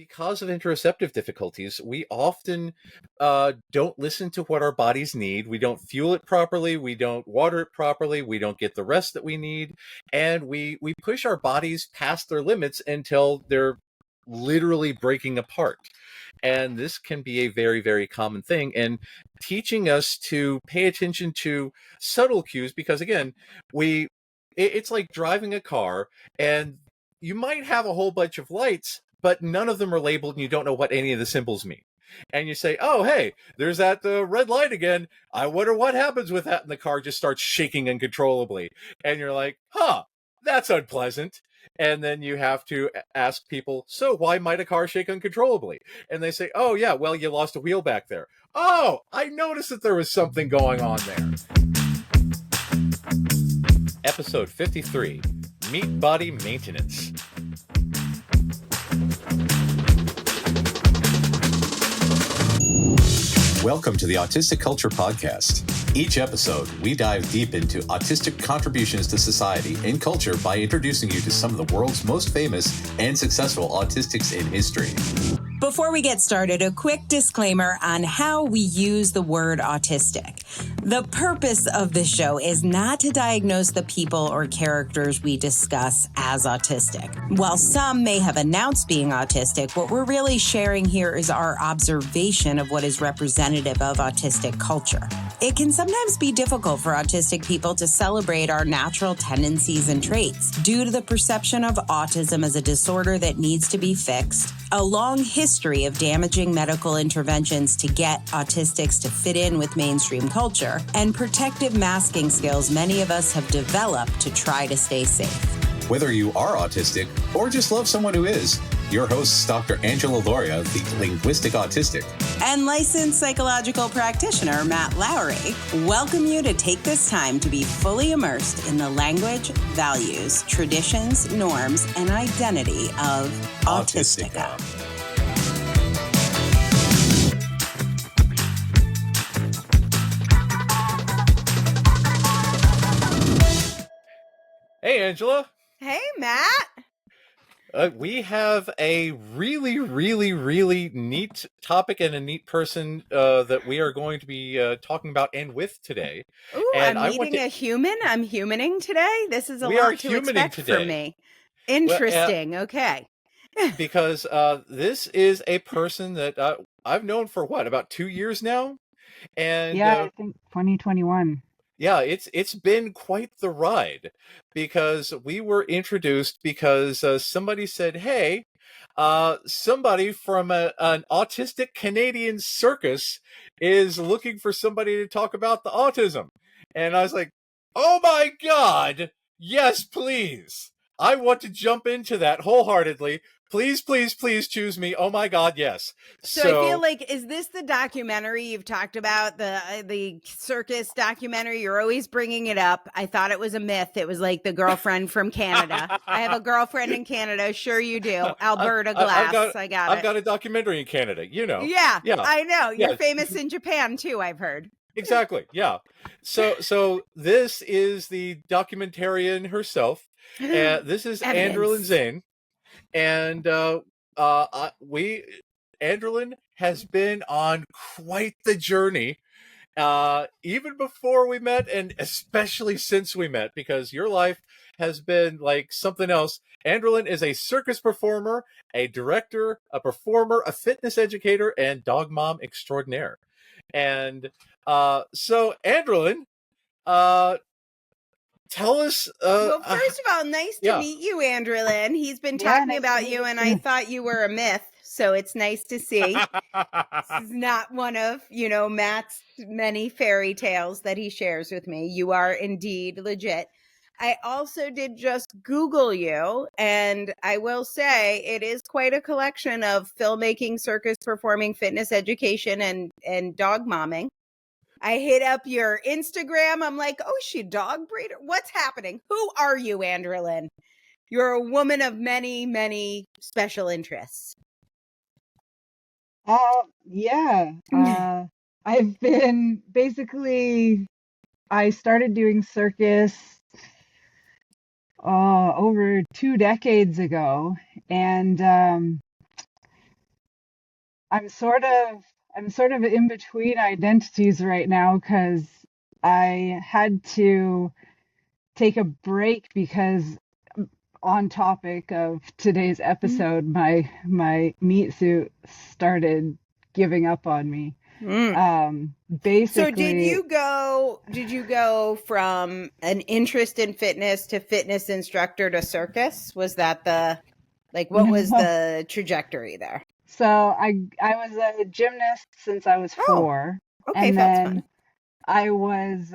because of interoceptive difficulties, we often don't listen to what our bodies need. We don't fuel it properly. We don't water it properly. We don't get the rest that we need. And we push our bodies past their limits until they're literally breaking apart. And this can be a very, very common thing. And teaching us to pay attention to subtle cues, because again, it's like driving a car, and you might have a whole bunch of lights, but none of them are labeled and you don't know what any of the symbols mean. And you say, oh, hey, there's that red light again. I wonder what happens with that. And the car just starts shaking uncontrollably. And you're like, huh, that's unpleasant. And then you have to ask people, so why might a car shake uncontrollably? And they say, oh, yeah, well, you lost a wheel back there. Oh, I noticed that there was something going on there. Episode 53, Meat Body Maintenance. Welcome to the Autistic Culture Podcast. Each episode, we dive deep into autistic contributions to society and culture by introducing you to some of the world's most famous and successful autistics in history. Before we get started, a quick disclaimer on how we use the word autistic. The purpose of this show is not to diagnose the people or characters we discuss as autistic. While some may have announced being autistic, what we're really sharing here is our observation of what is representative of autistic culture. It can sometimes be difficult for autistic people to celebrate our natural tendencies and traits due to the perception of autism as a disorder that needs to be fixed, a long history of damaging medical interventions to get autistics to fit in with mainstream culture, and protective masking skills many of us have developed to try to stay safe. Whether you are autistic or just love someone who is, your hosts, Dr. Andralyn Zayn, the linguistic autistic, and licensed psychological practitioner Matt Lowry, welcome you to take this time to be fully immersed in the language, values, traditions, norms, and identity of Autistica. Hey, Angela. Hey, Matt. We have a really, really, really neat topic and a neat person that we are going to be talking about and with today. Ooh, and I'm meeting a human. I'm humaning today. This is a lot to expect from me. Interesting. Well, okay. Because this is a person that I've known for about 2 years now. And yeah, I think 2021. Yeah, it's been quite the ride, because we were introduced because somebody said, hey, somebody from an autistic Canadian circus is looking for somebody to talk about the autism. And I was like, oh my God, yes, please. I want to jump into that wholeheartedly. Please, please, please choose me. Oh my God, yes. So I feel like, is this the documentary you've talked about, the circus documentary? You're always bringing it up. I thought it was a myth. It was like the girlfriend from Canada. I have a girlfriend in Canada. Sure you do. Alberta Glass. I got it. I've got a documentary in Canada, you know. Yeah, I know. You're famous in Japan too, I've heard. Exactly, yeah. So this is the documentarian herself. This is Andralyn Zayn. And Andralyn has been on quite the journey, even before we met, and especially since we met, because your life has been like something else. Andralyn is a circus performer, a director, a performer, a fitness educator, and dog mom extraordinaire. And so Andralyn, tell us. Well, first of all, nice to meet you, Andralyn. He's been talking about you, and I thought you were a myth, so it's nice to see. This is not one of, Matt's many fairy tales that he shares with me. You are indeed legit. I also did just Google you, and I will say it is quite a collection of filmmaking, circus performing, fitness education, and dog momming. I hit up your Instagram. I'm like, oh, is she a dog breeder? What's happening? Who are you, Andralyn? You're a woman of many, many special interests. Yeah. I've been I started doing circus over 2 decades ago. And I'm sort of in between identities right now because I had to take a break because on topic of today's episode, my meat suit started giving up on me. Basically. So did you go from an interest in fitness to fitness instructor to circus? Was that what was the trajectory there? So I was a gymnast since I was 4. Okay, and that's then fun. I was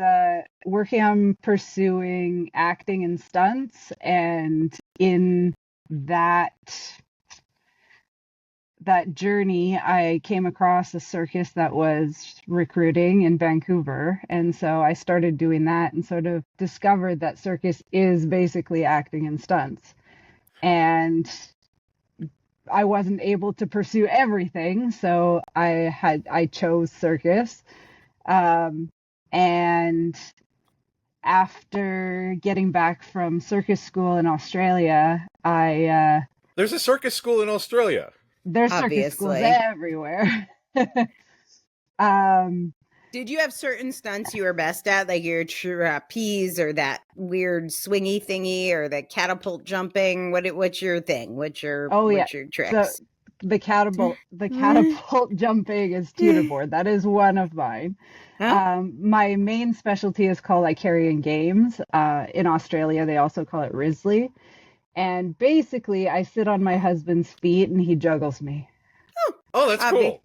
working on pursuing acting and stunts, and in that journey, I came across a circus that was recruiting in Vancouver, and so I started doing that and sort of discovered that circus is basically acting and stunts. And I wasn't able to pursue everything, so I chose circus. And after getting back from circus school in Australia, There's a circus school in Australia. There's circus schools everywhere. Did you have certain stunts you were best at, like your trapeze or that weird swingy thingy or the catapult jumping? What's your thing? What's your tricks? So the catapult jumping is teeterboard. That is one of mine. My main specialty is called Icarian Games. In Australia, they also call it Risley. And basically, I sit on my husband's feet and he juggles me. Oh, that's cool.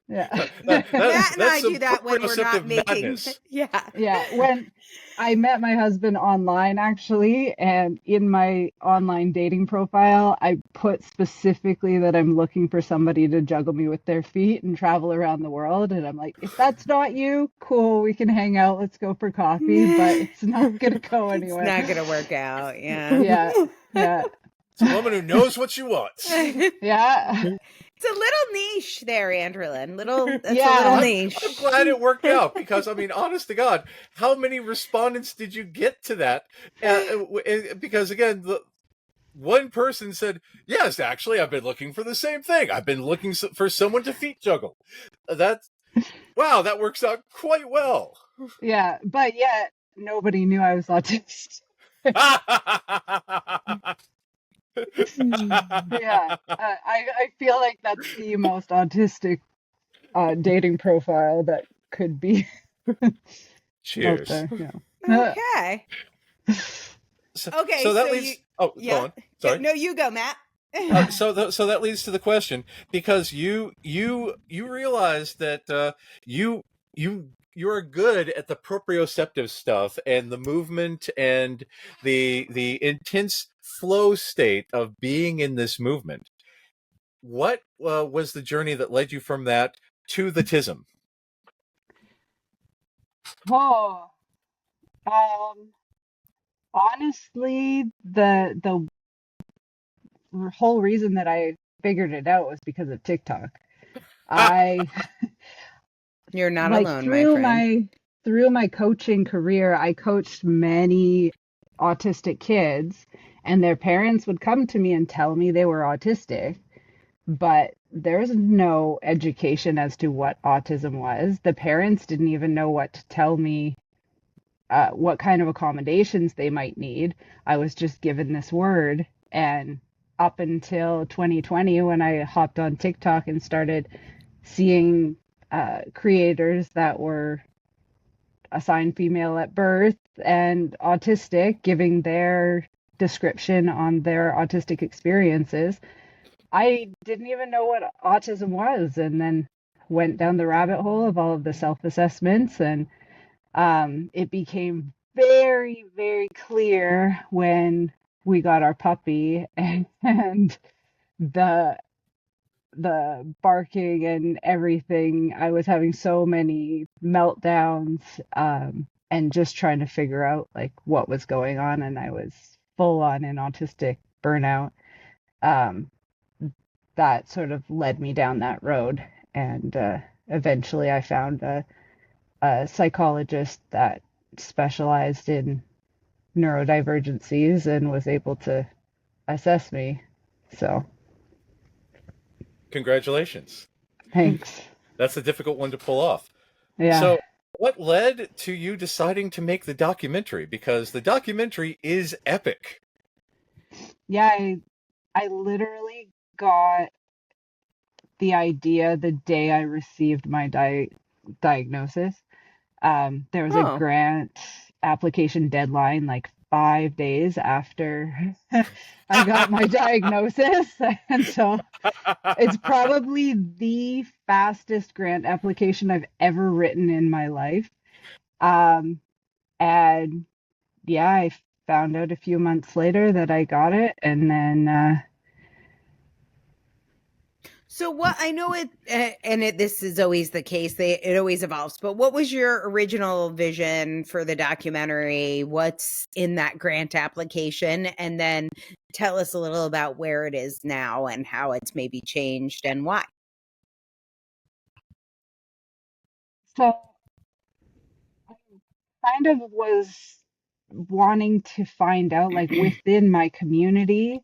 Yeah. Matt and I do that when we're not making. Madness. Yeah. When I met my husband online, actually, and in my online dating profile, I put specifically that I'm looking for somebody to juggle me with their feet and travel around the world. And I'm like, if that's not you, cool, we can hang out. Let's go for coffee, but it's not going to go anywhere. It's not going to work out. Yeah. Yeah. It's a woman who knows what she wants. Yeah. It's a little niche there, Andralyn. That's a little niche. I'm glad it worked out because, I mean, honest to God, how many respondents did you get to that? Because, again, one person said, yes, actually, I've been looking for the same thing. I've been looking for someone to feet juggle. Wow, that works out quite well. Yeah, but yet nobody knew I was autistic. Yeah, I feel like that's the most autistic dating profile that could be. Cheers. Out there, yeah. Okay. So that leads. Go on. Sorry. No, you go, Matt. So that leads to the question, because you realize that you're good at the proprioceptive stuff and the movement and the intense flow state of being in this movement. What was the journey that led you from that to the TISM? Oh, honestly, the whole reason that I figured it out was because of TikTok. You're not alone, my friend. Through my coaching career, I coached many autistic kids, and their parents would come to me and tell me they were autistic, but there's no education as to what autism was. The parents didn't even know what to tell me, what kind of accommodations they might need. I was just given this word, and up until 2020, when I hopped on TikTok and started seeing creators that were assigned female at birth and autistic giving their description on their autistic experiences, I didn't even know what autism was, and then went down the rabbit hole of all of the self-assessments, and it became very, very clear when we got our puppy, and the barking and everything. I was having so many meltdowns, and just trying to figure out like what was going on, and I was full on in autistic burnout. That sort of led me down that road, and eventually I found a psychologist that specialized in neurodivergencies and was able to assess me. So Congratulations. Thanks. That's a difficult one to pull off. Yeah. So what led to you deciding to make the documentary? Because the documentary is epic. Yeah, I literally got the idea the day I received my diagnosis. There was a grant application deadline like 5 days after I got my diagnosis. And so it's probably the fastest grant application I've ever written in my life. And yeah, I found out a few months later that I got it. And then so what, I know it, and this is always the case, it always evolves, but what was your original vision for the documentary? What's in that grant application? And then tell us a little about where it is now and how it's maybe changed and why. So I kind of was wanting to find out, like within my community,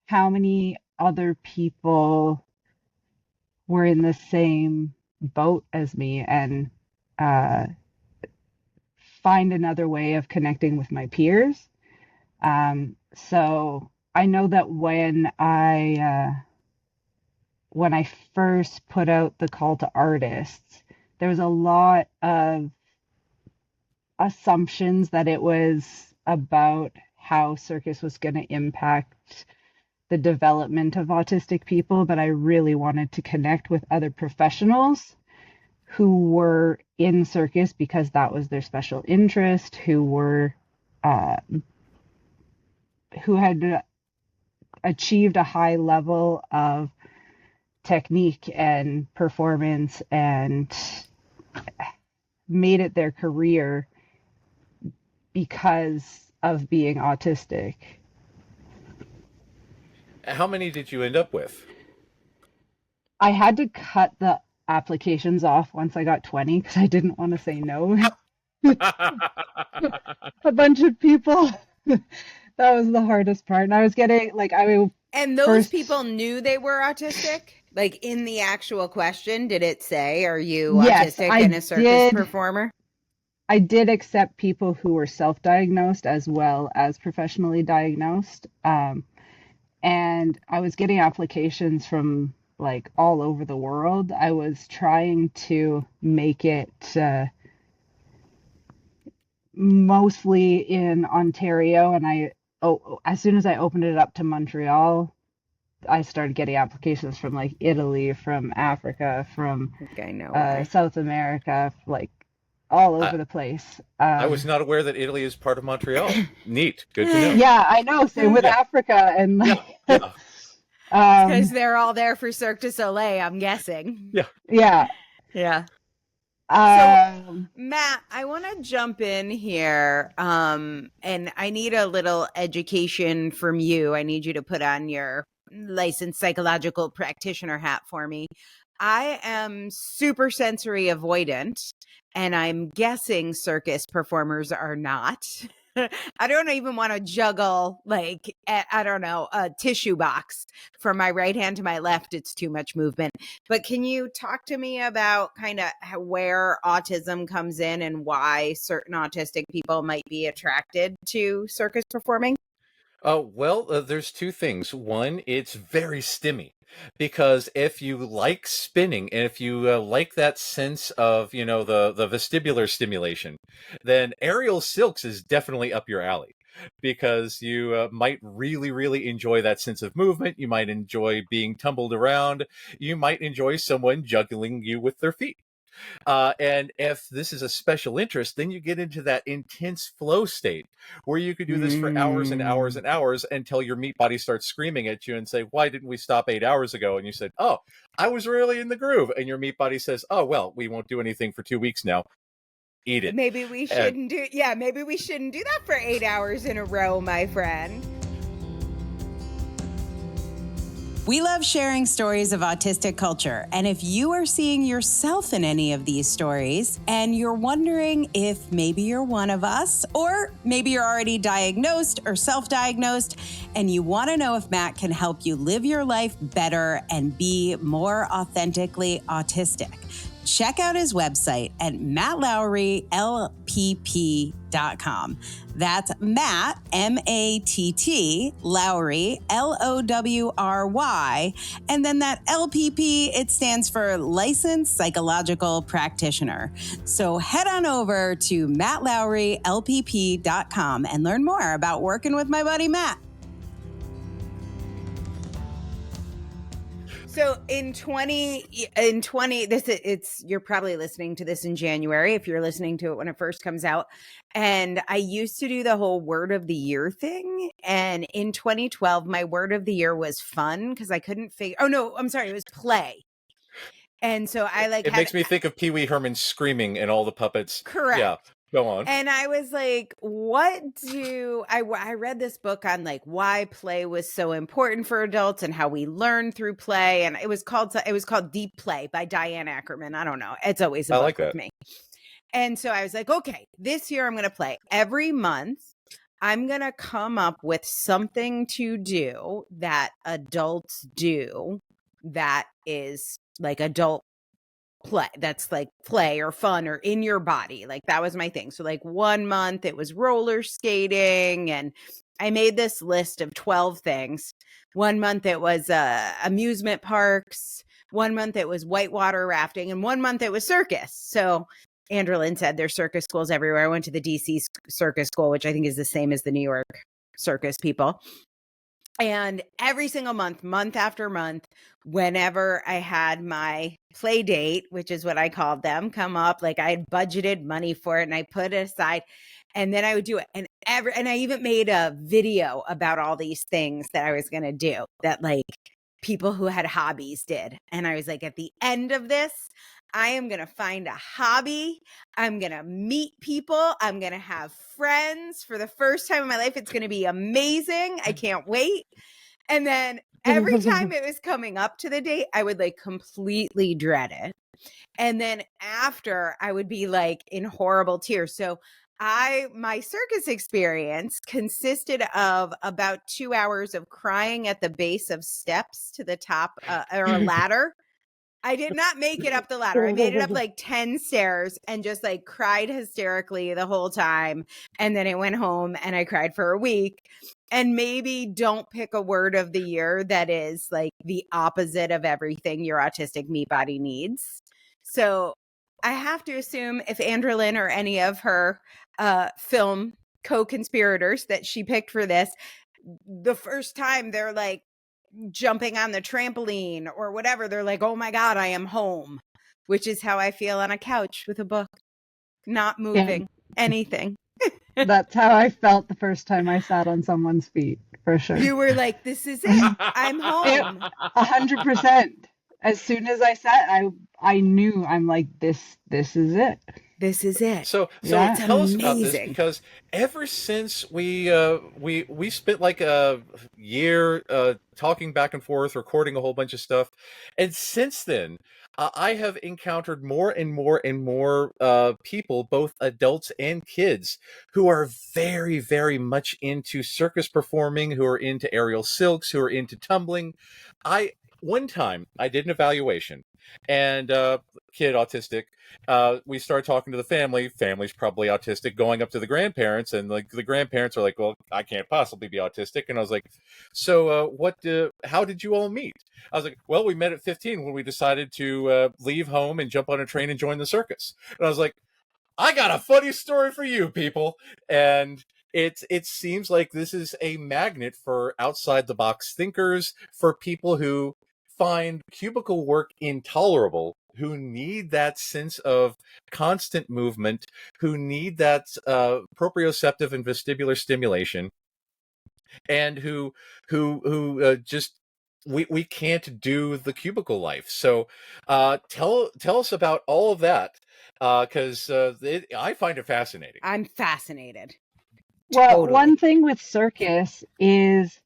how many other people were in the same boat as me, and find another way of connecting with my peers. So I know that when I first put out the call to artists, there was a lot of assumptions that it was about how Circus was going to impact the development of autistic people, but I really wanted to connect with other professionals who were in Circus because that was their special interest, who had achieved a high level of technique and performance and made it their career because of being autistic. How many did you end up with? I had to cut the applications off once I got 20 because I didn't want to say no. A bunch of people. That was the hardest part. And I was getting and those people knew they were autistic? Like in the actual question, did it say, are you autistic and a circus performer? I did accept people who were self-diagnosed as well as professionally diagnosed. And I was getting applications from like all over the world. I was trying to make it mostly in Ontario, and as soon as I opened it up to Montreal, I started getting applications from like Italy, from Africa, from South America, like all over the place. I was not aware that Italy is part of Montreal. Neat. Good to know. Yeah, I know. Same with Africa. And because they're all there for Cirque du Soleil, I'm guessing. Yeah. So, Matt, I want to jump in here, and I need a little education from you. I need you to put on your licensed psychological practitioner hat for me. I am super sensory avoidant, and I'm guessing circus performers are not. I don't even want to juggle like, I don't know, a tissue box from my right hand to my left. It's too much movement. But can you talk to me about kind of where autism comes in and why certain autistic people might be attracted to circus performing? There's two things. One, it's very stimmy. Because if you like spinning and if you like that sense of, the vestibular stimulation, then aerial silks is definitely up your alley. Because you might really, really enjoy that sense of movement. You might enjoy being tumbled around. You might enjoy someone juggling you with their feet. And if this is a special interest, then you get into that intense flow state where you could do this for hours and hours and hours until your meat body starts screaming at you and say, why didn't we stop 8 hours ago? And you said, oh, I was really in the groove. And your meat body says, oh, well, we won't do anything for 2 weeks now. Eat it. Maybe we shouldn't do that for 8 hours in a row, my friend. We love sharing stories of autistic culture, and if you are seeing yourself in any of these stories and you're wondering if maybe you're one of us, or maybe you're already diagnosed or self-diagnosed, and you want to know if Matt can help you live your life better and be more authentically autistic, check out his website at mattlowrylpp.com. That's Matt, M-A-T-T, Lowry, L-O-W-R-Y. And then that LPP, it stands for Licensed Psychological Practitioner. So head on over to mattlowrylpp.com and learn more about working with my buddy Matt. So in 2020, you're probably listening to this in January if you're listening to it when it first comes out. And I used to do the whole word of the year thing. And in 2012, my word of the year was fun because I couldn't figure. Oh no, I'm sorry, it was play. And so it makes me think of Pee Wee Herman screaming and all the puppets. Correct. Yeah. Go on. And I was like, I read this book on like why play was so important for adults and how we learn through play. And it was called Deep Play by Diane Ackerman. I don't know. It's always a book with me. And so I was like, okay, this year I'm going to play every month. I'm going to come up with something to do that adults do that is like adult play, that's like play or fun or in your body. Like that was my thing. So like 1 month it was roller skating, and I made this list of 12 things. 1 month it was amusement parks. 1 month it was whitewater rafting, and 1 month it was circus. So Andralyn said there's circus schools everywhere. I went to the DC circus school, which I think is the same as the New York circus people. And every single month after month, whenever I had my play date, which is what I called them, come up, like I had budgeted money for it and I put it aside, and then I would do it. And I even made a video about all these things that I was going to do that like people who had hobbies did. And I was like, at the end of this, I am going to find a hobby. I'm going to meet people. I'm going to have friends for the first time in my life. It's going to be amazing. I can't wait. And then every time it was coming up to the date, I would like completely dread it. And then after, I would be like in horrible tears. So my circus experience consisted of about 2 hours of crying at the base of steps to the top or a ladder. I did not make it up the ladder. I made it up like 10 stairs and just like cried hysterically the whole time. And then I went home and I cried for a week. And maybe don't pick a word of the year that is like the opposite of everything your autistic meat body needs. So I have to assume if Andralyn or any of her film co-conspirators that she picked for this, the first time they're like, jumping on the trampoline or whatever, they're like, oh my God, I am home, which is how I feel on a couch with a book, not moving anything. That's how I felt the first time I sat on someone's feet, for sure. You were like, this is it. I'm home. 100%. As soon as I sat, I knew, I'm like, this is it. This is it. So tell us about this, because ever since we spent like a year talking back and forth, recording a whole bunch of stuff, and since then I have encountered more and more and more people, both adults and kids, who are very, very much into circus performing, who are into aerial silks, who are into tumbling. One time I did an evaluation, and kid autistic, we started talking to the family's probably autistic, going up to the grandparents, and like the grandparents are like, well, I can't possibly be autistic. And I was like, so how did you all meet? I was like, well, we met at 15 when we decided to leave home and jump on a train and join the circus. And I was like, I got a funny story for you people. And it seems like this is a magnet for outside the box thinkers, for people who find cubicle work intolerable, who need that sense of constant movement, who need that proprioceptive and vestibular stimulation, and who just we can't do the cubicle life. So tell us about all of that, because I find it fascinating. I'm fascinated. Well, One thing with circus is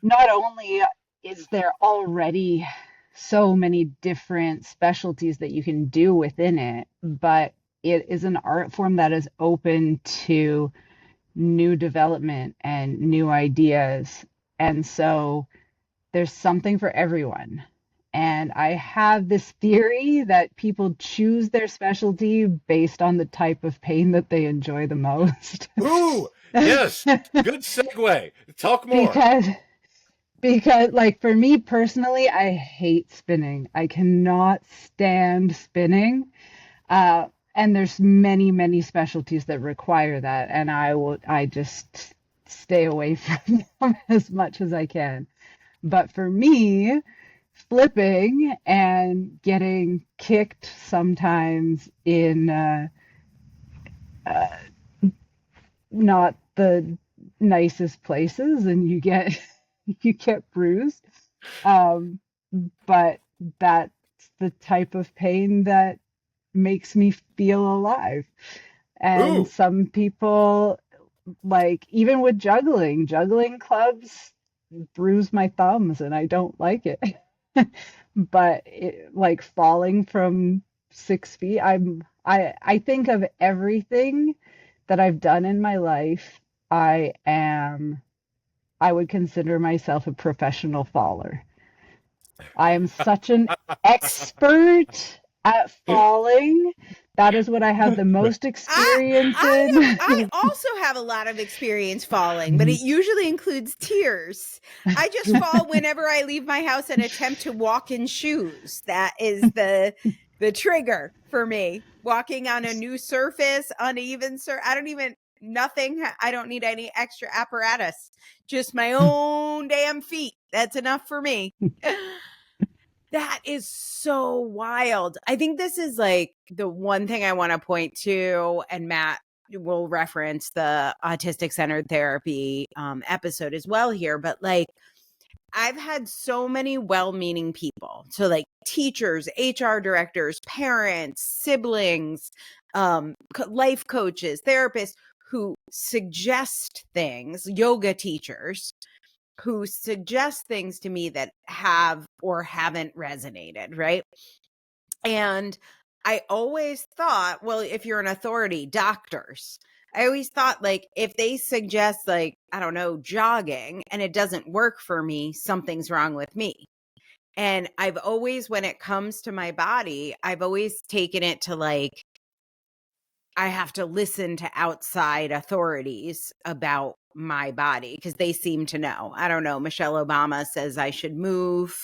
not only is there already so many different specialties that you can do within it, but it is an art form that is open to new development and new ideas. And so there's something for everyone. And I have this theory that people choose their specialty based on the type of pain that they enjoy the most. Ooh, yes. Good segue. Talk more. Because like for me personally, I hate spinning. I cannot stand spinning. And there's many, many specialties that require that. And I just stay away from them as much as I can. But for me, flipping and getting kicked sometimes in not the nicest places, and you get bruised. But that's the type of pain that makes me feel alive. And Ooh. Some people, like even with juggling clubs bruise my thumbs and I don't like it. But like falling from 6 feet, I think of everything that I've done in my life. I would consider myself a professional faller. I am such an expert at falling. That is what I have the most experience in. I also have a lot of experience falling, but it usually includes tears. I just fall whenever I leave my house and attempt to walk in shoes. That is the trigger for me. Walking on a new surface, uneven I don't need any extra apparatus. Just my own damn feet. That's enough for me. That is so wild. I think this is like the one thing I want to point to, and Matt will reference the autistic-centered therapy episode as well here, but like I've had so many well-meaning people. So like teachers, HR directors, parents, siblings, life coaches, therapists who suggest things, yoga teachers, who suggest things to me that have or haven't resonated, right? And I always thought, well, if you're an authority, doctors, I always thought like if they suggest like, I don't know, jogging and it doesn't work for me, something's wrong with me. And I've always, when it comes to my body, I've always taken it to like, I have to listen to outside authorities about my body because they seem to know. I don't know. Michelle Obama says I should move.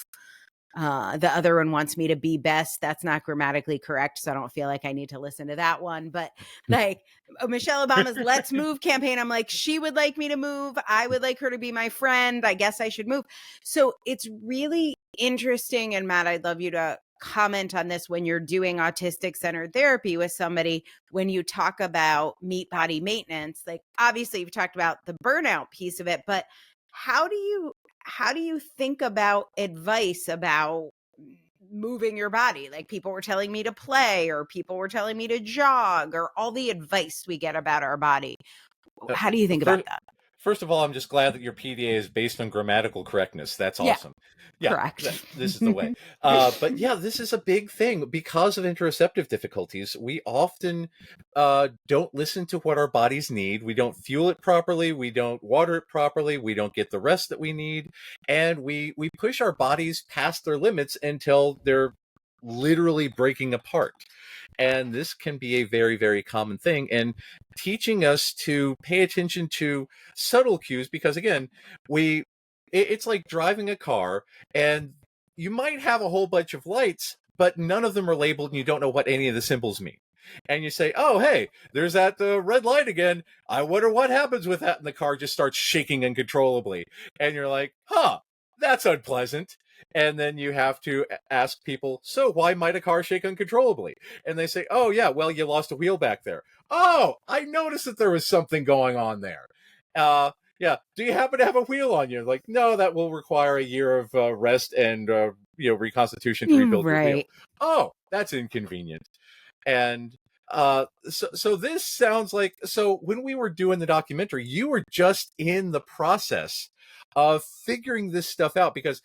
The other one wants me to be best. That's not grammatically correct, so I don't feel like I need to listen to that one. But like Michelle Obama's Let's Move campaign, I'm like, she would like me to move. I would like her to be my friend. I guess I should move. So it's really interesting. And Matt, I'd love you to comment on this when you're doing autistic-centered therapy with somebody, when you talk about meat body maintenance. Like obviously you've talked about the burnout piece of it, but how do you think about advice about moving your body? Like people were telling me to play, or people were telling me to jog, or all the advice we get about our body. How do you think about that? First of all, I'm just glad that your PDA is based on grammatical correctness. That's awesome. Yeah, correct. This is the way. But yeah, this is a big thing. Because of interoceptive difficulties, we often don't listen to what our bodies need. We don't fuel it properly. We don't water it properly. We don't get the rest that we need. And we push our bodies past their limits until they're literally breaking apart. And this can be a very, very common thing. And teaching us to pay attention to subtle cues, because again, it's like driving a car and you might have a whole bunch of lights, but none of them are labeled and you don't know what any of the symbols mean. And you say, oh, hey, there's that red light again. I wonder what happens with that. And the car just starts shaking uncontrollably. And you're like, huh, that's unpleasant. And then you have to ask people, so why might a car shake uncontrollably? And they say, oh, yeah, well, you lost a wheel back there. Oh, I noticed that there was something going on there. Yeah, do you happen to have a wheel on you? Like, no, that will require a year of rest and reconstitution to rebuild your wheel. Oh, that's inconvenient. And So this sounds like, so when we were doing the documentary, you were just in the process of figuring this stuff out, because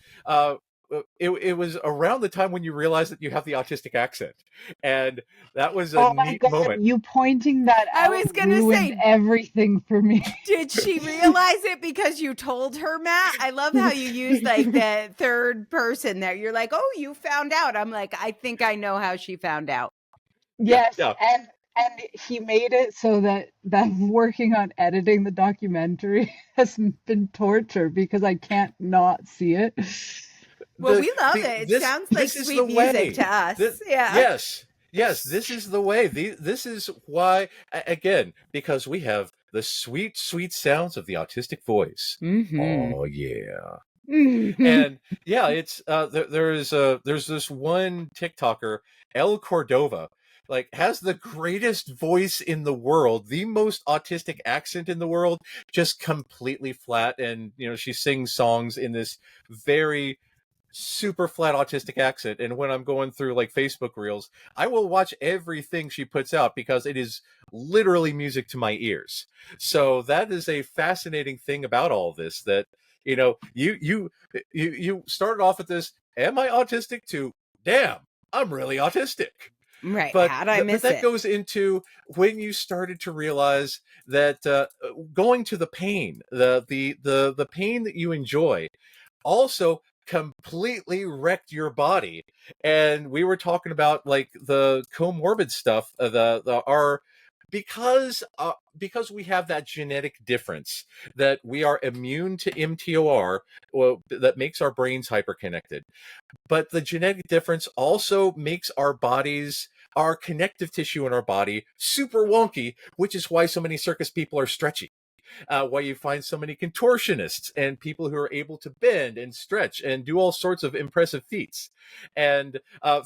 it was around the time when you realized that you have the autistic accent, and that was a Oh my neat God, moment. you pointing that I out was gonna ruined say, everything for me. did she realize it because you told her, Matt? I love how you use like the third person there. You're like, oh, you found out. I'm like, I think I know how she found out. Yes, Yeah. and he made it so that working on editing the documentary has been torture because I can't not see it. Well, the we love the it. It this sounds like this is the sweet music way. to us. This, Yeah. yes, this is the way. This is why, again, because we have the sweet, sweet sounds of the autistic voice. Mm-hmm. Oh yeah. Mm-hmm. And yeah, it's there's this one TikToker, El Cordova, like, has the greatest voice in the world, the most autistic accent in the world, just completely flat. And she sings songs in this very super flat autistic accent. And when I'm going through like Facebook reels, I will watch everything she puts out because it is literally music to my ears. So that is a fascinating thing about all this, that you started off with this, am I autistic, to damn, I'm really autistic. Right. But How'd I but miss that it? goes into when you started to realize that going to the pain, the pain that you enjoy, also completely wrecked your body. And we were talking about like the comorbid stuff, the our because we have that genetic difference, that we are immune to MTOR, well, that makes our brains hyperconnected. But the genetic difference also makes our connective tissue in our body super wonky, which is why so many circus people are stretchy. Why you find so many contortionists and people who are able to bend and stretch and do all sorts of impressive feats. And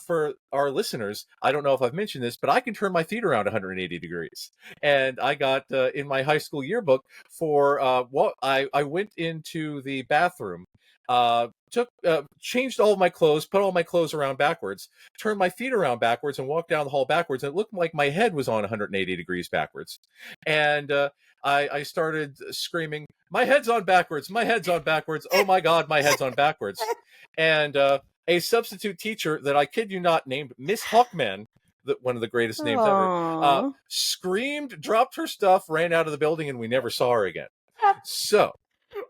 for our listeners, I don't know if I've mentioned this, but I can turn my feet around 180 degrees. And I got in my high school yearbook for what I went into the bathroom, changed all of my clothes, put all my clothes around backwards, turned my feet around backwards, and walked down the hall backwards. And it looked like my head was on 180 degrees backwards. And I started screaming, my head's on backwards, my head's on backwards. Oh my God, my head's on backwards. And a substitute teacher that, I kid you not, named Miss Hawkman, one of the greatest names ever, screamed, dropped her stuff, ran out of the building, and we never saw her again. So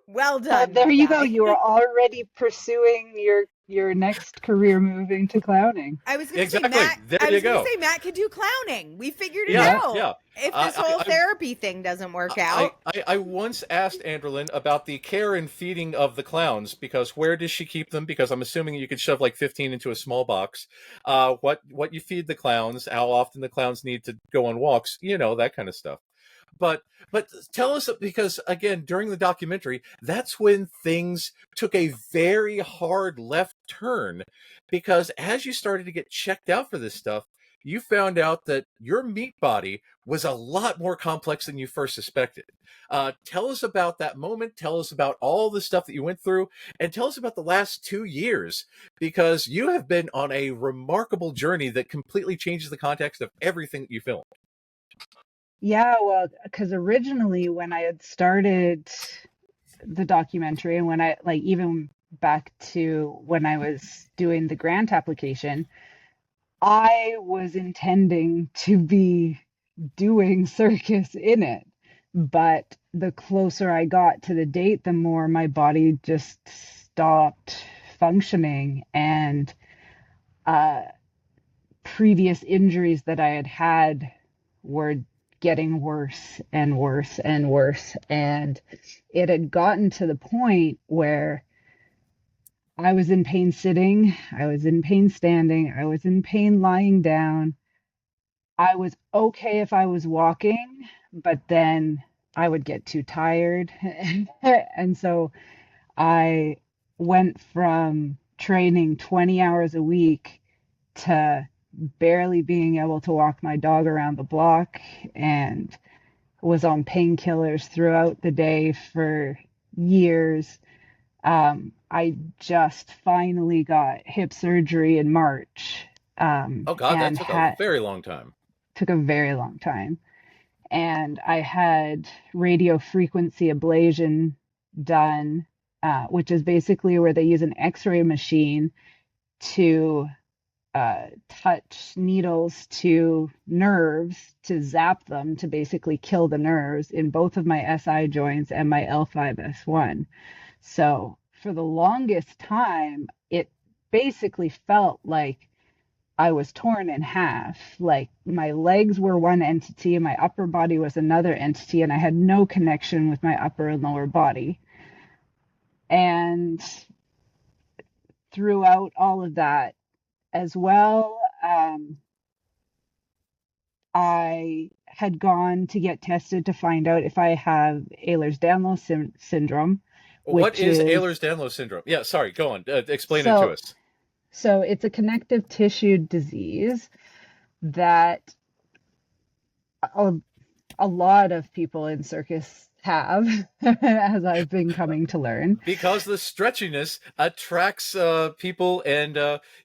well done, There my you go. guy. You are already pursuing your next career move into clowning. I was going to say, exactly, Matt. there I you was going to go. say Matt could do clowning. We figured it Yeah, out. yeah. If this whole I therapy thing doesn't work out, I once asked Andralyn about the care and feeding of the clowns, because where does she keep them? Because I'm assuming you could shove like 15 into a small box. What you feed the clowns, how often the clowns need to go on walks, that kind of stuff. But tell us, because again, during the documentary, that's when things took a very hard left turn, because as you started to get checked out for this stuff, you found out that your meat body was a lot more complex than you first suspected. Tell us about that moment. Tell us about all the stuff that you went through, and tell us about the last 2 years, because you have been on a remarkable journey that completely changes the context of everything that you filmed. Yeah, well, because originally when I had started the documentary and when I like even back to when I was doing the grant application, I was intending to be doing circus in it. But the closer I got to the date, the more my body just stopped functioning. And uh, previous injuries that I had had were getting worse and worse and worse. And it had gotten to the point where I was in pain sitting, I was in pain standing, I was in pain lying down. I was okay if I was walking, but then I would get too tired. And so I went from training 20 hours a week to barely being able to walk my dog around the block, and was on painkillers throughout the day for years. I just finally got hip surgery in March, Oh God, that and took a had very long time. took a very long time. And I had radio frequency ablation done, which is basically where they use an X-ray machine to touch needles to nerves to zap them to basically kill the nerves in both of my SI joints and my L5S1. So for the longest time, it basically felt like I was torn in half. Like my legs were one entity and my upper body was another entity, and I had no connection with my upper and lower body. And throughout all of that as well, I had gone to get tested to find out if I have Ehlers-Danlos syndrome, What which is is Ehlers-Danlos syndrome? Yeah, sorry, go on. Explain it to so us. so it's a connective tissue disease that a lot of people in circus have, as I've been coming to learn. Because the stretchiness attracts people, and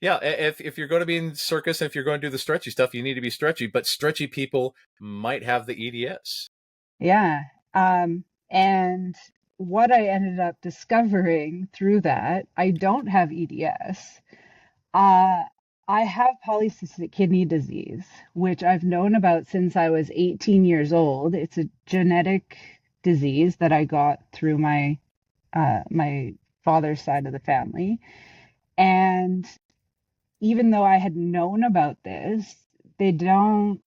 yeah, if you're going to be in circus, if you're going to do the stretchy stuff, you need to be stretchy. But stretchy people might have the EDS. Yeah. And what I ended up discovering through that, I don't have EDS. Uh, I have polycystic kidney disease, which I've known about since I was 18 years old. It's a genetic disease that I got through my father's side of the family. And even though I had known about this, they don't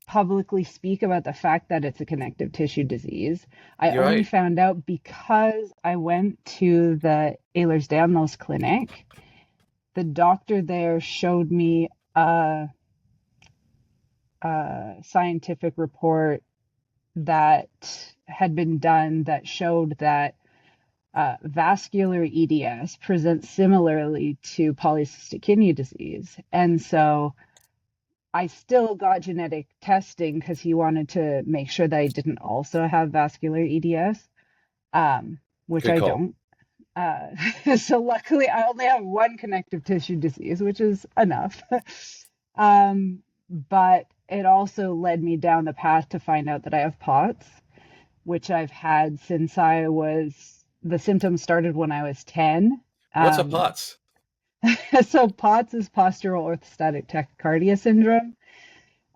publicly speak about the fact that it's a connective tissue disease. I You're only right. found out because I went to the Ehlers-Danlos clinic. The doctor there showed me a scientific report that had been done that showed that vascular EDS presents similarly to polycystic kidney disease. And so I still got genetic testing because he wanted to make sure that I didn't also have vascular EDS, which Good I call. don't. So luckily, I only have one connective tissue disease, which is enough. But it also led me down the path to find out that I have POTS, which I've had since the symptoms started when I was 10. What's a POTS? So POTS is postural orthostatic tachycardia syndrome.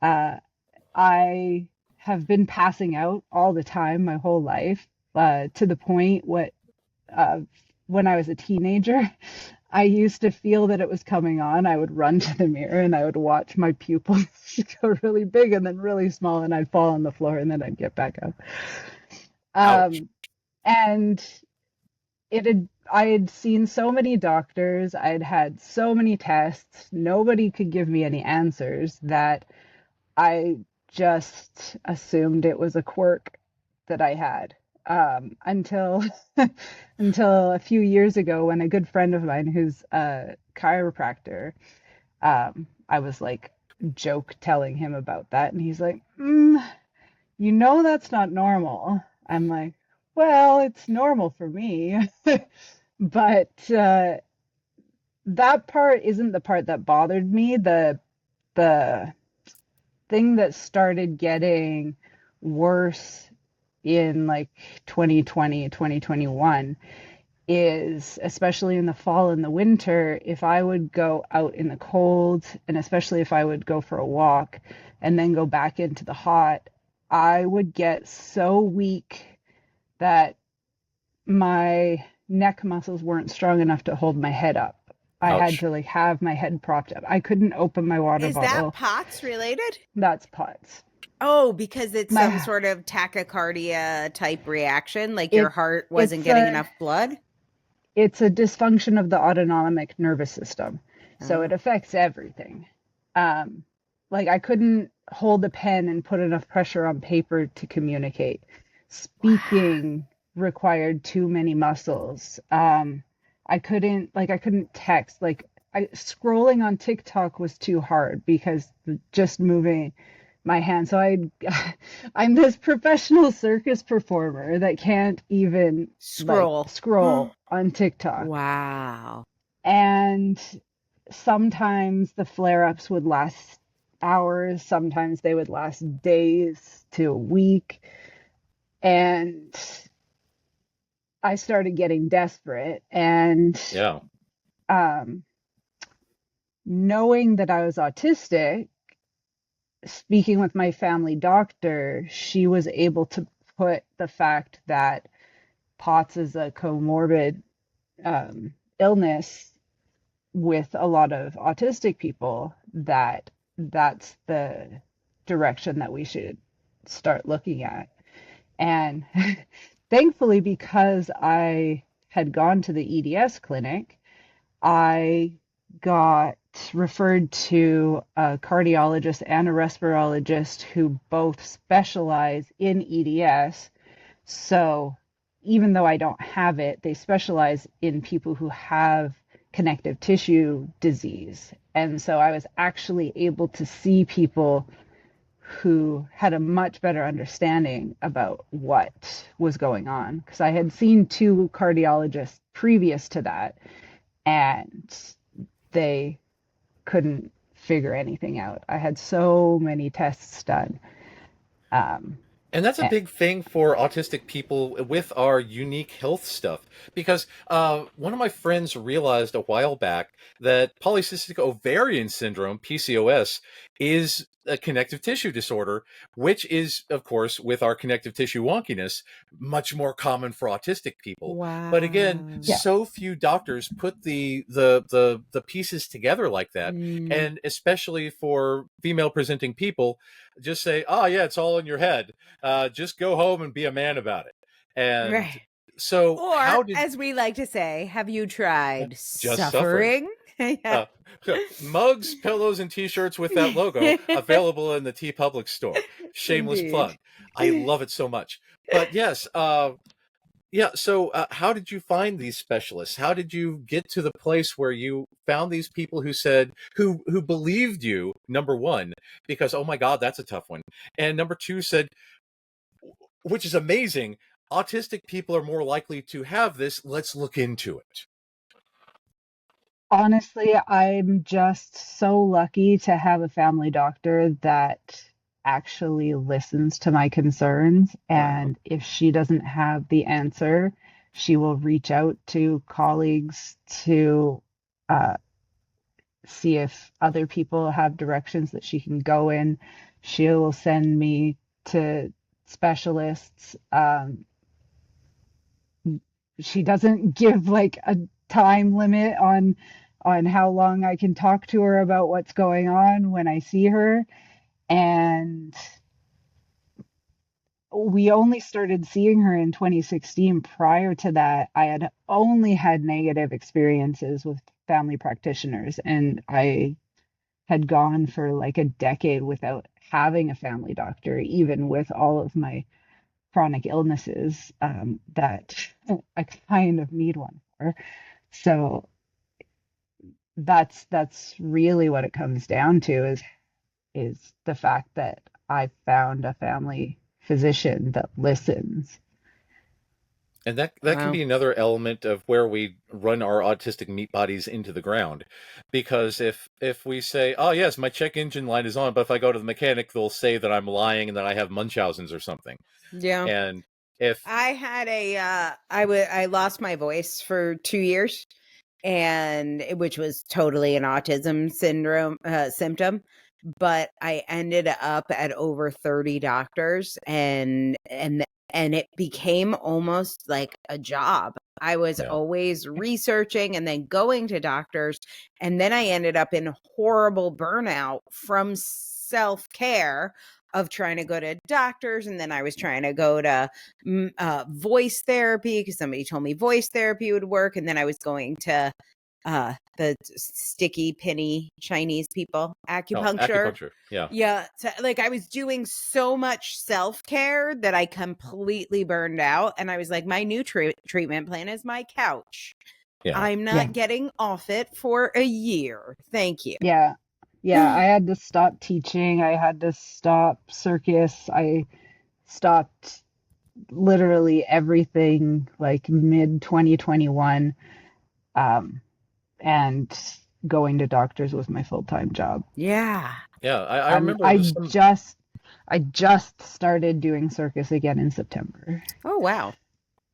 I have been passing out all the time my whole life, to the point when I was a teenager, I used to feel that it was coming on. I would run to the mirror and I would watch my pupils go really big and then really small, and I'd fall on the floor and then I'd get back up. Ouch. And I had seen so many doctors, I'd had so many tests, nobody could give me any answers, that I just assumed it was a quirk that I had. Until until a few years ago, when a good friend of mine who's a chiropractor, I was like joke telling him about that, and he's like, that's not normal. I'm like, well, it's normal for me. But that part isn't the part that bothered me. The thing that started getting worse in like 2020, 2021 is, especially in the fall and the winter, if I would go out in the cold, and especially if I would go for a walk and then go back into the hot, I would get so weak that my neck muscles weren't strong enough to hold my head up. I had Ouch. to like have my head propped up. I couldn't open my water Is bottle. that POTS related? That's POTS. Oh, because it's some sort of tachycardia type reaction, like your heart wasn't getting enough blood? It's a dysfunction of the autonomic nervous system. So it affects everything. Like I couldn't hold a pen and put enough pressure on paper to communicate. Speaking required too many muscles. I couldn't text. Scrolling on TikTok was too hard because just moving my hand. So I'm this professional circus performer that can't even scroll on TikTok. Wow. And sometimes the flare-ups would last hours. Sometimes they would last days to a week. And I started getting desperate, and Yeah. Knowing that I was autistic, speaking with my family doctor, she was able to put the fact that POTS is a comorbid illness with a lot of autistic people, that's the direction that we should start looking at. And thankfully, because I had gone to the EDS clinic, I got referred to a cardiologist and a respirologist who both specialize in EDS. So even though I don't have it, they specialize in people who have connective tissue disease. And so I was actually able to see people who had a much better understanding about what was going on. Because I had seen 2 cardiologists previous to that, and they couldn't figure anything out. I had so many tests done. And that's a big thing for autistic people with our unique health stuff. Because one of my friends realized a while back that polycystic ovarian syndrome, PCOS, is a connective tissue disorder, which is, of course, with our connective tissue wonkiness, much more common for autistic people. Wow. But again, so few doctors put the pieces together like that. And especially for female presenting people, just say, oh yeah, it's all in your head. Just go home and be a man about it. And right. so, or as we like to say, have you tried just suffering? Yeah. Mugs, pillows, and t-shirts with that logo available in the T Public store. Shameless Indeed. plug. I love it so much. But yes, yeah. So how did you find these specialists? How did you get to the place where you found these people who said, who believed you, number one, because, oh my God, that's a tough one. And number two said, which is amazing, autistic people are more likely to have this. Let's look into it. Honestly, I'm just so lucky to have a family doctor that actually listens to my concerns. And Wow. if she doesn't have the answer, she will reach out to colleagues to see if other people have directions that she can go in. She will send me to specialists. She doesn't give like a time limit on how long I can talk to her about what's going on when I see her. And we only started seeing her in 2016. Prior to that, I had only had negative experiences with family practitioners, and I had gone for like a decade without having a family doctor, even with all of my chronic illnesses that I kind of need one for. So that's really what it comes down to is the fact that I found a family physician that listens. And that can be another element of where we run our autistic meat bodies into the ground. Because if we say, oh yes, my check engine light is on, but if I go to the mechanic, they'll say that I'm lying and that I have Munchausen's or something. Yeah. And if I had I lost my voice for 2 years, and which was totally an autism syndrome symptom. But I ended up at over 30 doctors, and it became almost like a job. I was always researching and then going to doctors, and then I ended up in horrible burnout from self-care of trying to go to doctors, and then I was trying to go to voice therapy because somebody told me voice therapy would work, and then I was going to the sticky penny Chinese people, acupuncture. Yeah. So, like, I was doing so much self-care that I completely burned out. And I was like, my new treatment plan is my couch. Yeah. I'm not getting off it for a year. Thank you. Yeah. Yeah. I had to stop teaching. I had to stop Circus. I stopped literally everything like mid 2021. And going to doctors was my full-time job. Yeah. Yeah, I remember I just started doing circus again in September. Oh, wow.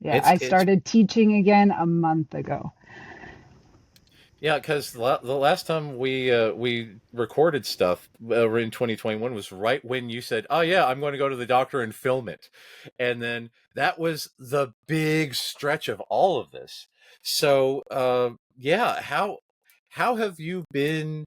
Yeah, I it's started teaching again a month ago. Yeah, because the last time we recorded stuff in 2021 was right when you said, "Oh yeah, I'm going to go to the doctor and film it," and then that was the big stretch of all of this. So, yeah, how have you been?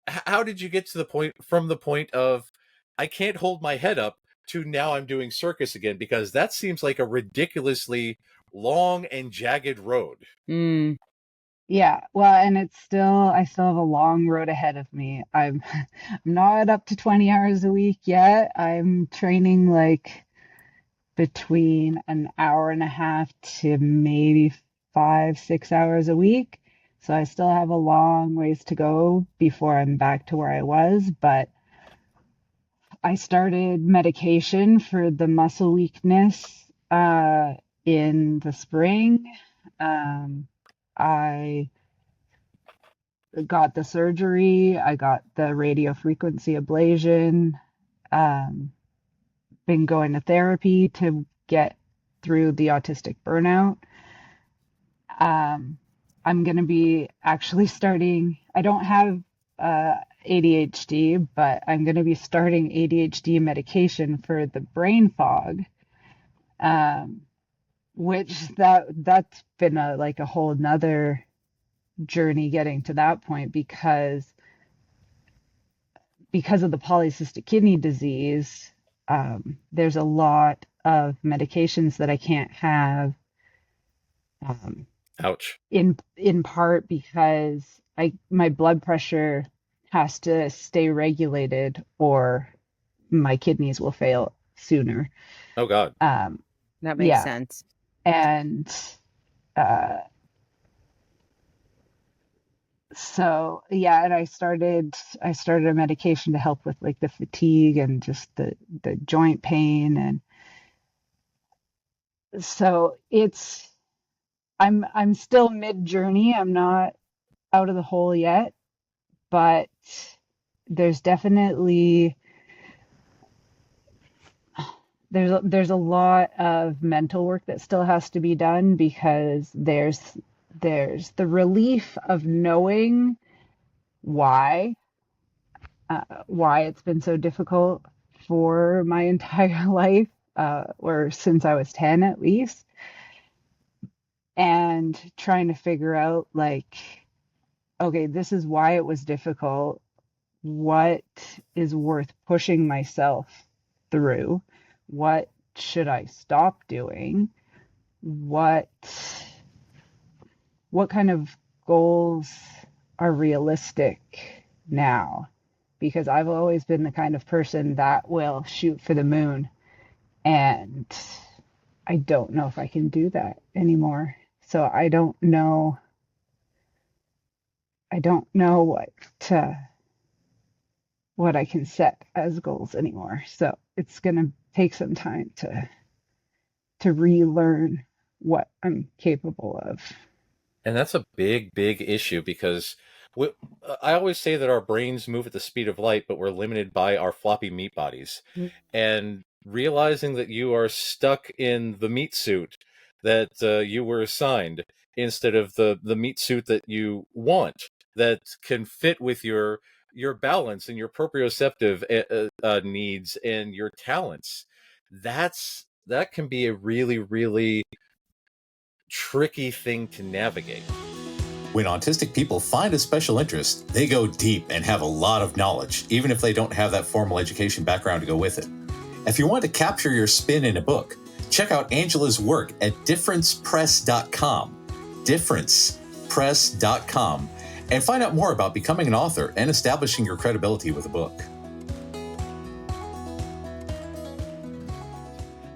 How did you get to the point from the point of I can't hold my head up to now I'm doing circus again? Because that seems like a ridiculously long and jagged road. Mm. Yeah, well, and I still have a long road ahead of me. I'm not up to 20 hours a week yet. I'm training like between an hour and a half to maybe 5, 6 hours a week. So I still have a long ways to go before I'm back to where I was, but I started medication for the muscle weakness in the spring. I got the surgery, I got the radio frequency ablation, um, been going to therapy to get through the autistic burnout. Um, I'm going to be actually starting, I don't have ADHD, but I'm going to be starting ADHD medication for the brain fog, um, which that's been like a whole nother journey getting to that point because of the polycystic kidney disease. There's a lot of medications that I can't have, um, Ouch. in part because my blood pressure has to stay regulated or my kidneys will fail sooner. Oh God. Um, That makes yeah, sense. and uh, so yeah, and I started a medication to help with like the fatigue and just the joint pain, and so I'm still mid journey. I'm not out of the hole yet, but there's definitely there's a lot of mental work that still has to be done because there's the relief of knowing why why it's been so difficult for my entire life, or since I was 10 at least, and trying to figure out like, okay, this is why it was difficult. What is worth pushing myself through? What should I stop doing? What what kind of goals are realistic now? Because I've always been the kind of person that will shoot for the moon, and I don't know if I can do that anymore. So I don't know what I can set as goals anymore. So it's going to take some time to relearn what I'm capable of. And that's a big, big issue because we, I always say that our brains move at the speed of light, but we're limited by our floppy meat bodies. And realizing that you are stuck in the meat suit that you were assigned instead of the meat suit that you want, that can fit with your balance and your proprioceptive needs and your talents. That can be a really, really tricky thing to navigate. When autistic people find a special interest, they go deep and have a lot of knowledge, even if they don't have that formal education background to go with it. If you want to capture your spin in a book, check out Angela's work at differencepress.com, differencepress.com, and find out more about becoming an author and establishing your credibility with a book.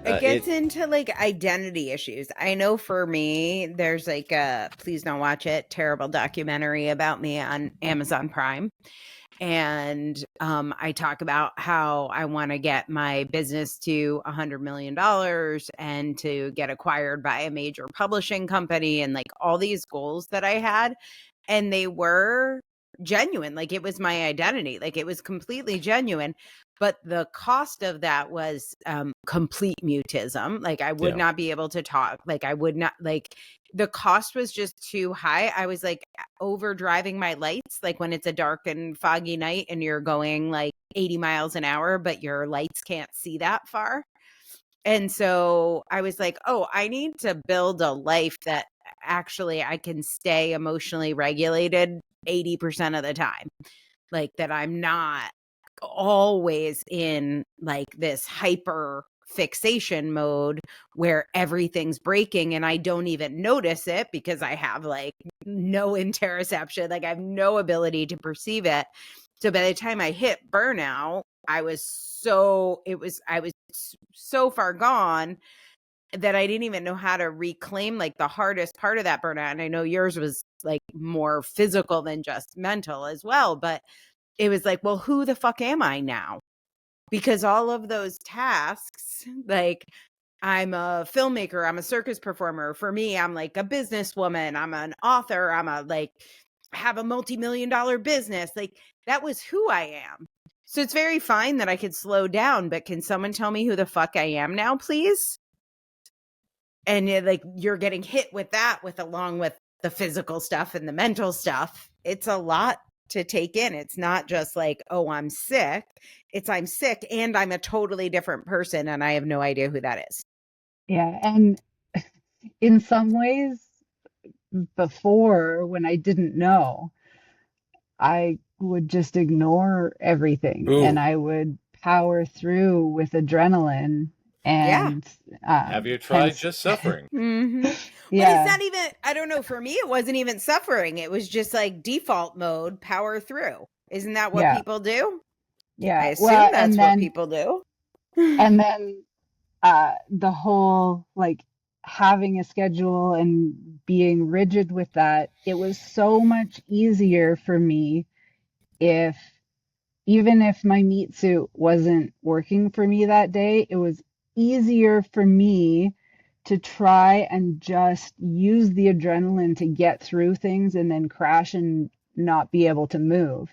It gets into like identity issues. I know for me, there's like a, please don't watch it, terrible documentary about me on Amazon Prime. And I talk about how I want to get my business to $100 million and to get acquired by a major publishing company and like all these goals that I had. And they were genuine. Like it was my identity. Like it was completely genuine. But the cost of that was complete mutism. Like I would not be able to talk. Like I would not, like the cost was just too high. I was like over driving my lights, like when it's a dark and foggy night and you're going like 80 miles an hour, but your lights can't see that far. And so I was like, oh, I need to build a life that actually I can stay emotionally regulated 80% of the time. Like that I'm not always in like this hyper fixation mode where everything's breaking and I don't even notice it because I have like no interoception, like I have no ability to perceive it. So by the time I hit burnout, I was so far gone that I didn't even know how to reclaim like the hardest part of that burnout. And I know yours was like more physical than just mental as well, but it was like, well, who the fuck am I now? Because all of those tasks, like I'm a filmmaker, I'm a circus performer. For me, I'm like a businesswoman, I'm an author, I'm a like have a multi-million-dollar business. Like that was who I am. So it's very fine that I could slow down, but can someone tell me who the fuck I am now, please? And like you're getting hit with that along with the physical stuff and the mental stuff. It's a lot to take in. It's not just like, oh, I'm sick. It's I'm sick and I'm a totally different person and I have no idea who that is. Yeah. And in some ways, before when I didn't know, I would just ignore everything and I would power through with adrenaline and have you tried just suffering? Mm-hmm. Yeah. But it's not even, I don't know, for me it wasn't even suffering. It was just like default mode, power through. Isn't that what people do? Yeah. I assume that's what people do. And then the whole like having a schedule and being rigid with that, it was so much easier for me even if my meat suit wasn't working for me that day, it was easier for me to try and just use the adrenaline to get through things and then crash and not be able to move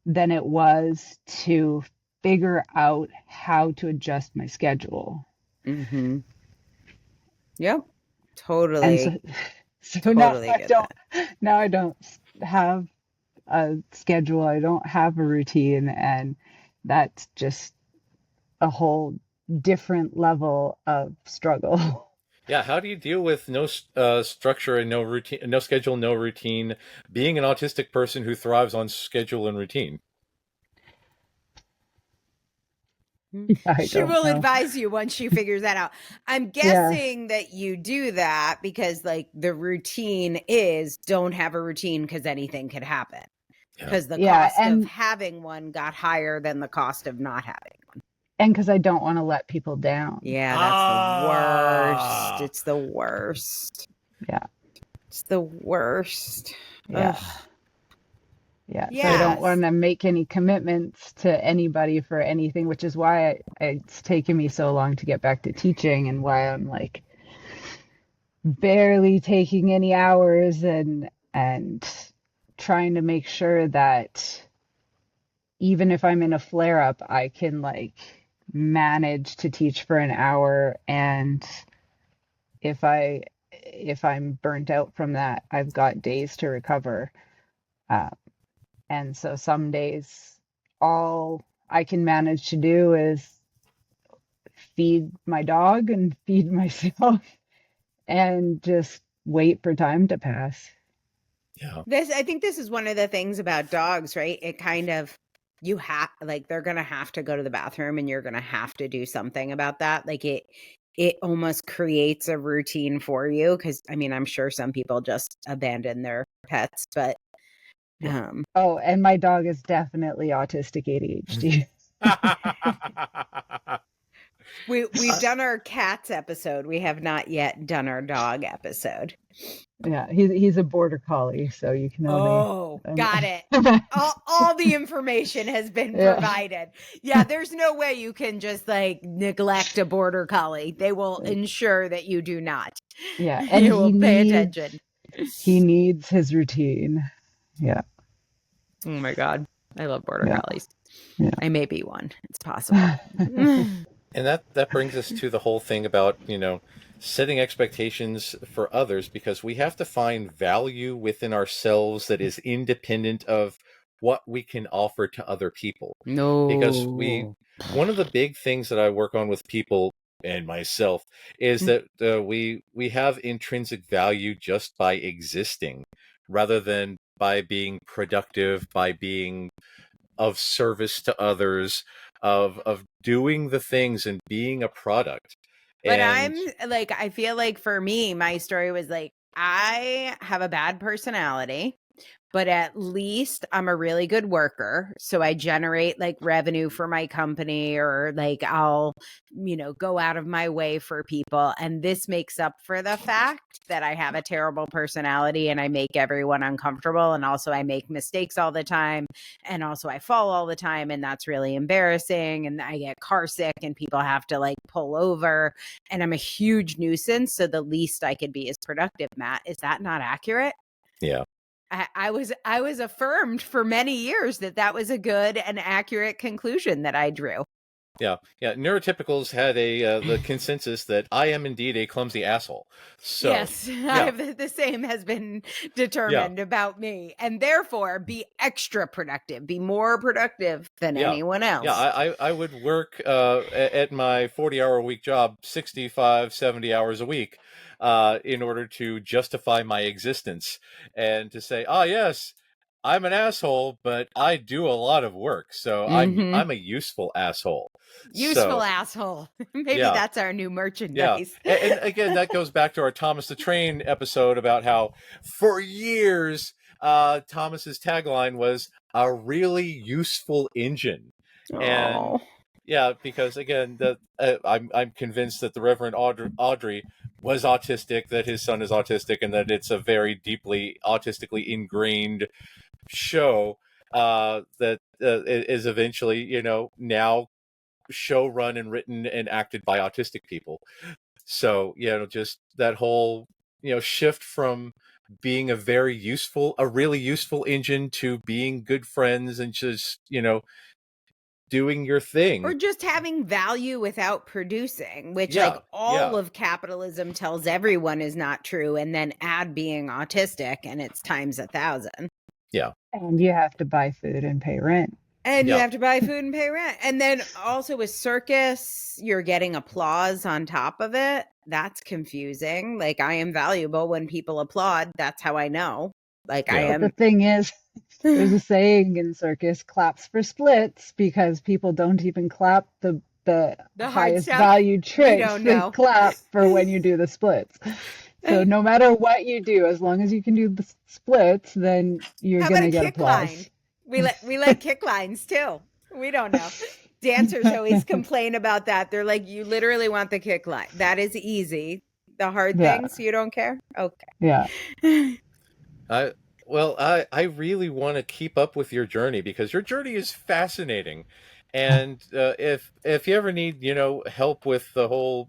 than it was to figure out how to adjust my schedule. Mm-hmm. Yep. Totally. And so totally now I don't have a schedule. I don't have a routine. And that's just a whole different level of struggle. Yeah, how do you deal with no structure and no routine, no schedule, no routine, being an autistic person who thrives on schedule and routine? She will advise you once she figures that out. I'm guessing that you do that because like the routine is don't have a routine because anything could happen. Because the cost of having one got higher than the cost of not having one. And because I don't want to let people down. Yeah, that's the worst. It's the worst. Yeah. It's the worst. Yeah. Ugh. Yeah. So I don't want to make any commitments to anybody for anything, which is why it's taken me so long to get back to teaching and why I'm like barely taking any hours and trying to make sure that even if I'm in a flare up, I can like manage to teach for an hour. And if I'm burnt out from that, I've got days to recover. And so some days all I can manage to do is feed my dog and feed myself and just wait for time to pass. Yeah. I think this is one of the things about dogs, right? It kind of, you have, like, they're going to have to go to the bathroom and you're going to have to do something about that. Like it almost creates a routine for you. Cause I mean, I'm sure some people just abandon their pets, but and my dog is definitely autistic ADHD. We've done our cats episode. We have not yet done our dog episode. Yeah, he's a border collie, so you can only. Got it. all the information has been provided. Yeah, there's no way you can just like neglect a border collie. They will ensure that you do not. Yeah, and you will pay attention. He needs his routine. Yeah. Oh my God. I love border collies. Yeah. I may be one. It's possible. And that brings us to the whole thing about, setting expectations for others, because we have to find value within ourselves that is independent of what we can offer to other people. Because one of the big things that I work on with people and myself is that we have intrinsic value just by existing, rather than by being productive, by being of service to others, of doing the things and being a product. But And I'm like, I feel like for me, my story was like, I have a bad personality, but at least I'm a really good worker. So I generate like revenue for my company, or like I'll, go out of my way for people. And this makes up for the fact that I have a terrible personality and I make everyone uncomfortable. And also I make mistakes all the time. And also I fall all the time. And that's really embarrassing. And I get car sick and people have to like pull over. And I'm a huge nuisance. So the least I could be is productive, Matt. Is that not accurate? yeah. I was affirmed for many years that was a good and accurate conclusion that I drew. Yeah. Neurotypicals had the consensus that I am indeed a clumsy asshole. So yes, the same has been determined about me, and therefore be extra productive, be more productive than anyone else. Yeah, I would work at my 40-hour-a-week job 65, 70 hours a week in order to justify my existence and to say, yes, I'm an asshole, but I do a lot of work, so I'm a useful asshole. Asshole. Maybe that's our new merchandise. Yeah. And again, that goes back to our Thomas the Train episode about how for years Thomas's tagline was a really useful engine. And because again, I'm convinced that the Reverend Audrey was autistic, that his son is autistic, and that it's a very deeply autistically ingrained show that is eventually, now show run and written and acted by autistic people. So, just that whole, shift from being a really useful engine to being good friends and just, doing your thing. Or just having value without producing, which all of capitalism tells everyone is not true. And then add being autistic and it's times 1,000. Yeah. And you have to buy food and pay rent. And you have to buy food and pay rent. And then also with Circus, you're getting applause on top of it. That's confusing. Like, I am valuable when people applaud. That's how I know. Like, I am. But the thing is, there's a saying in Circus, claps for splits, because people don't even clap the highest valued tricks. They clap for when you do the splits. So no matter what you do, as long as you can do the splits, then you're going to get applause. Line? We like kick lines too. We don't know. Dancers always complain about that. They're like, you literally want the kick line. That is easy. The hard things, you don't care? Okay. Yeah. I really want to keep up with your journey, because your journey is fascinating. And if you ever need, help with the whole,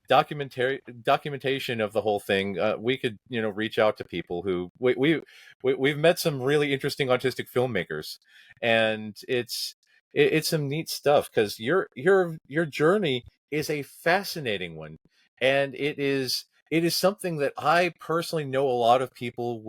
documentation of the whole thing, we could, reach out to people who we've met some really interesting autistic filmmakers, and it's some neat stuff, because your journey is a fascinating one, and it is something that I personally know a lot of people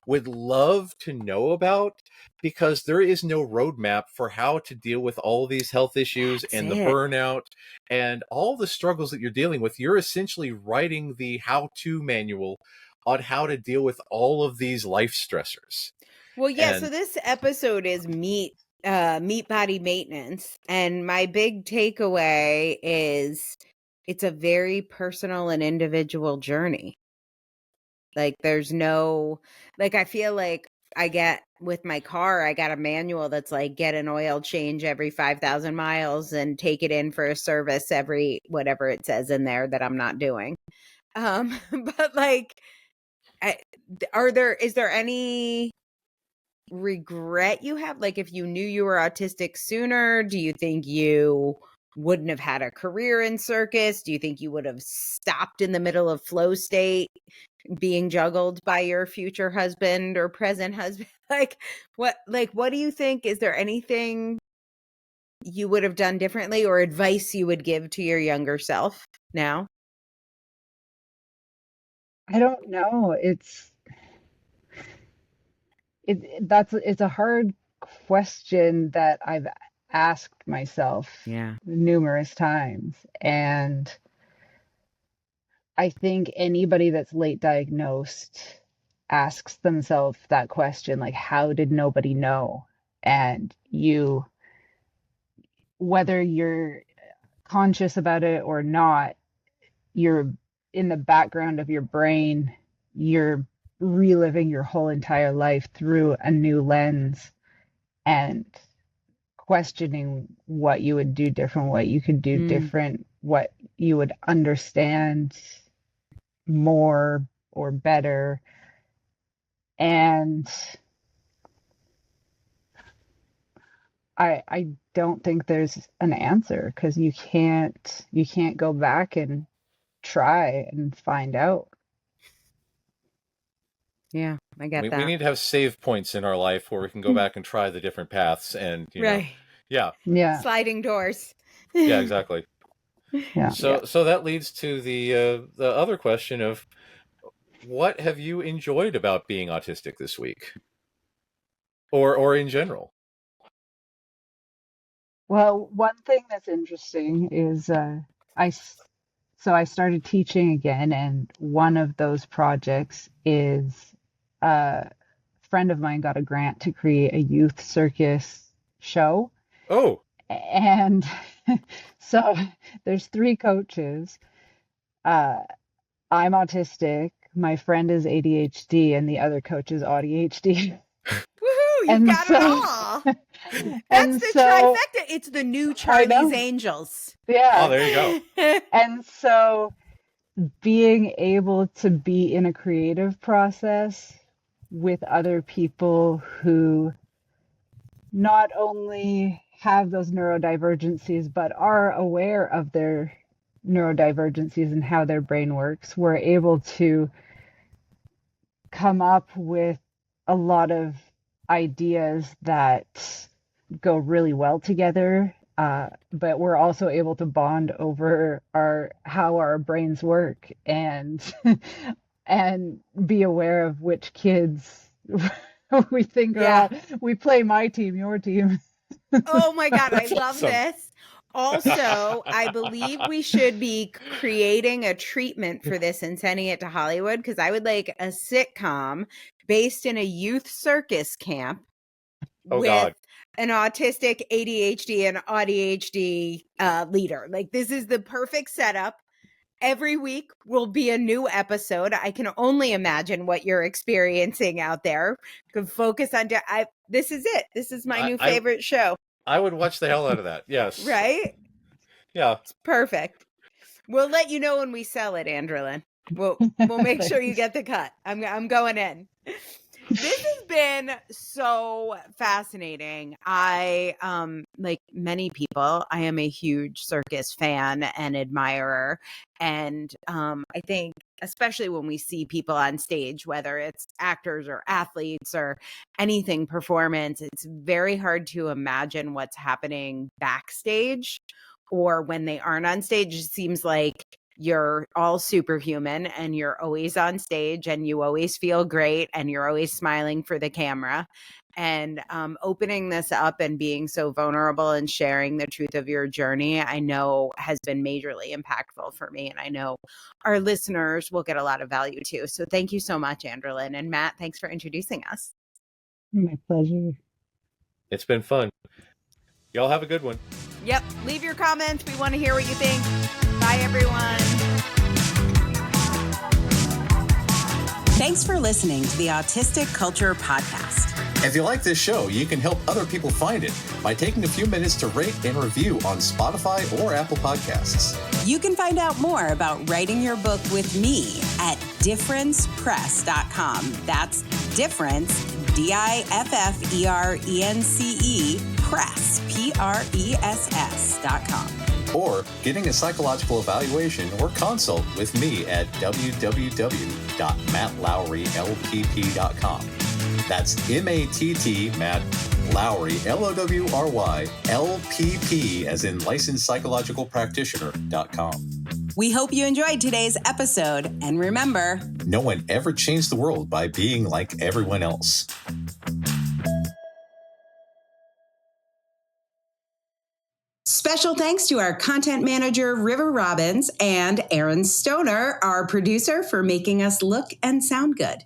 would love to know about, because there is no roadmap for how to deal with all these health issues and the burnout and all the struggles that you're dealing with. You're essentially writing the how-to manual on how to deal with all of these life stressors. Well, so this episode is meat body maintenance. And my big takeaway is it's a very personal and individual journey. Like, there's no, like, I feel like I get with my car, I got a manual that's like, get an oil change every 5,000 miles and take it in for a service every whatever it says in there that I'm not doing. But like, is there any regret you have? Like, if you knew you were autistic sooner, do you think you wouldn't have had a career in circus? Do you think you would have stopped in the middle of flow state being juggled by your future husband or present husband? What do you think? Is there anything you would have done differently or advice you would give to your younger self now? I don't know. It's a hard question that I've asked myself numerous times. And I think anybody that's late diagnosed asks themselves that question, like, how did nobody know? And whether you're conscious about it or not, you're in the background of your brain, you're reliving your whole entire life through a new lens and questioning what you would do different, what you could do different, what you would understand more or better. And I don't think there's an answer, because you can't go back and try and find out. Yeah, I get that. We need to have save points in our life where we can go back and try the different paths and, you know, yeah. Sliding doors. Yeah, exactly. Yeah. So that leads to the other question of, what have you enjoyed about being autistic this week? Or in general? Well, one thing that's interesting is I started teaching again, and one of those projects is a friend of mine got a grant to create a youth circus show. Oh. And so there's 3 coaches. I'm autistic, my friend is ADHD, and the other coach is ADHD. Woohoo! You got it all. That's the trifecta. It's the new Charlie's Angels. Yeah. Oh, there you go. And so being able to be in a creative process with other people who not only have those neurodivergencies, but are aware of their neurodivergencies and how their brain works, we're able to come up with a lot of ideas that go really well together, but we're also able to bond over how our brains work and and be aware of which kids we think we play my team, your team. Oh my God, I love this. Also, I believe we should be creating a treatment for this and sending it to Hollywood, because I would like a sitcom based in a youth circus camp with an autistic ADHD and ADHD leader. Like, this is the perfect setup. Every week will be a new episode. I can only imagine what you're experiencing out there. You can focus on this is it. This is my new favorite show. I would watch the hell out of that. Yes. Right? Yeah. It's perfect. We'll let you know when we sell it, Andralyn. We'll make sure you get the cut. I'm going in. This has been so fascinating. I, like many people, I am a huge circus fan and admirer. And I think, especially when we see people on stage, whether it's actors or athletes or anything performance, it's very hard to imagine what's happening backstage or when they aren't on stage. It seems like you're all superhuman and you're always on stage and you always feel great and you're always smiling for the camera. And opening this up and being so vulnerable and sharing the truth of your journey, I know has been majorly impactful for me. And I know our listeners will get a lot of value too. So thank you so much, Andralyn. And Matt, thanks for introducing us. My pleasure. It's been fun. Y'all have a good one. Yep. Leave your comments. We want to hear what you think. Bye, everyone. Thanks for listening to the Autistic Culture Podcast. If you like this show, you can help other people find it by taking a few minutes to rate and review on Spotify or Apple Podcasts. You can find out more about writing your book with me at differencepress.com. That's difference, DIFFERENCE, press, PRESS.com. or getting a psychological evaluation or consult with me at www.mattlowrylpp.com. That's M-A-T-T, Matt Lowry, Lowry, LPP, as in licensed psychological practitioner.com. We hope you enjoyed today's episode. And remember, no one ever changed the world by being like everyone else. Special thanks to our content manager, River Robbins, and Aaron Stoner, our producer, for making us look and sound good.